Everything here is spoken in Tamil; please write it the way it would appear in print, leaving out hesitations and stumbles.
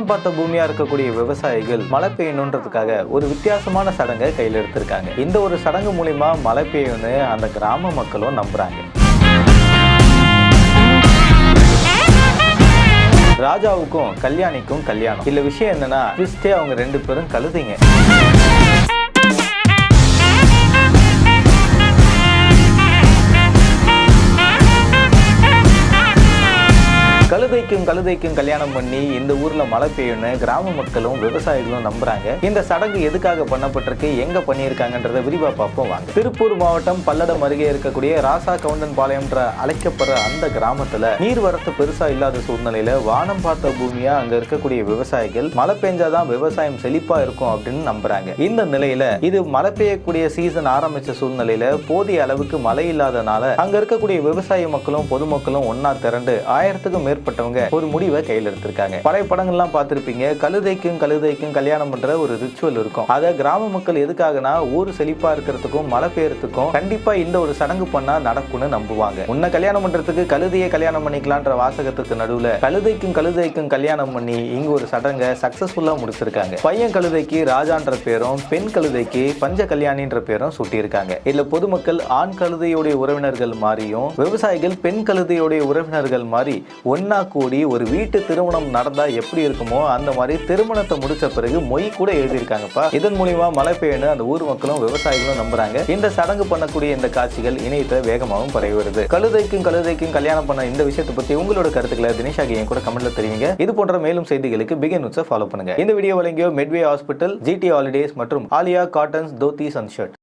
வானம் பார்த்த பூமியா இருக்கக்கூடிய விவசாயிகள் மழை பெய்யணுன்றதுக்காக ஒரு வித்தியாசமான சடங்கை கையில் எடுத்திருக்காங்க. இந்த ஒரு சடங்கு மூலியமா மழை பெய்யும்னு அந்த கிராம மக்களும் நம்புறாங்க. ராஜாவுக்கும் கல்யாணிக்கும் கல்யாணம். இல்ல விஷயம் என்னன்னா அவங்க 2 பேரும் கழுதைங்க. கழுதைக்கும் கல்யாணம் பண்ணி இந்த ஊர்ல மழை பெய்யும்னு கிராம மக்களும் விவசாயிகளும் நம்புறாங்க. இந்த சடங்கு எதுக்காக பண்ணப்பட்டிருக்கு, எங்க பண்ணியிருக்காங்கன்றத விரிவா பார்ப்போம் வாங்க. திருப்பூர் மாவட்டம் பல்லடம் அருகே இருக்கக்கூடிய ராசா கவுண்டன் பாளையம்ன்ற அழைக்கப்படுற அந்த கிராமத்துல நீர்வரத்து பெருசா இல்லாத சூழ்நிலையில வானம் பார்த்த பூமியா அங்க இருக்கக்கூடிய விவசாயிகள் மழை பெஞ்சாதான் விவசாயம் செழிப்பா இருக்கும் அப்படின்னு நம்புறாங்க. இந்த நிலையில இது மழை பெய்யக்கூடிய சீசன் ஆரம்பிச்ச சூழ்நிலையில போதிய அளவுக்கு மழை இல்லாதனால அங்க இருக்கக்கூடிய விவசாய மக்களும் பொதுமக்களும் ஒன்னா திரண்டு 1000க்கும் மேற்பட்டவங்க ஒரு முடிவை கையில் எடுத்திருக்காங்க. பழைய படங்கள்லாம் பார்த்திருப்பீங்க. கழுதைக்கும் கல்யாணம் பண்ற ஒரு ரிச்சுவல் இருக்கும். அத கிராம மக்கள் எதுக்காகனா ஊர் செழிப்பா இருக்கிறதுக்கும் மழை பெய்யறதுக்கும் கண்டிப்பா இந்த ஒரு சடங்கு பண்ணா நடக்கும்னு நம்புவாங்க. உன்னை கல்யாணம் பண்றதுக்கு கழுதையை கல்யாணம் பண்ணிக்கலான்ற வாசகத்துக்கு நடுவுல கழுதைக்கும் கல்யாணம் பண்ணி இங்க ஒரு சடங்கை சக்சஸ்ஃபுல்லா முடிச்சிருக்காங்க. பையன் கழுதைக்கு ராஜான்ற பேரும் பெண் கழுதைக்கு பஞ்ச கல்யாணின்ற பேரும் சூட்டியிருக்காங்க. இதுல பொதுமக்கள் ஆண் கழுதையுடைய உறவினர்கள் மாறியும் விவசாயிகள் பெண் கழுதையுடைய உறவினர்கள் மாறி ஒன்னா கூடி ஒரு வீட்டு திருமணம் நடந்தா எப்படி இருக்குமோ அந்த மாதிரி திருமணத்தை முடிச்ச பிறகு மொய் கூட எழுதியிருக்காங்கப்பா. இதன் மூலியமா மழை பெய்யணும் அந்த ஊர் மக்களும் விவசாயிகளும் நம்புறாங்க. இந்த சடங்கு பண்ணக்கூடிய இந்த காட்சிகள் இணையத்தை வேகமாகவும் பரவி வருது. கழுதைக்கும் கல்யாணம் பண்ண இந்த விஷயத்தை பத்தி உங்களோட கருத்துக்களை தினேஷாகி என் கூட கமெண்ட்ல தெரிவிங்க. இது போன்ற மேலும் செய்திகளுக்கு பிகின் நியூஸை ஃபாலோ பண்ணுங்க. இந்த வீடியோ வழங்கியோ மெட்வே ஹாஸ்பிட்டல், ஜிடி ஹாலிடேஸ் மற்றும் Aliya cottons dhotis and shirt.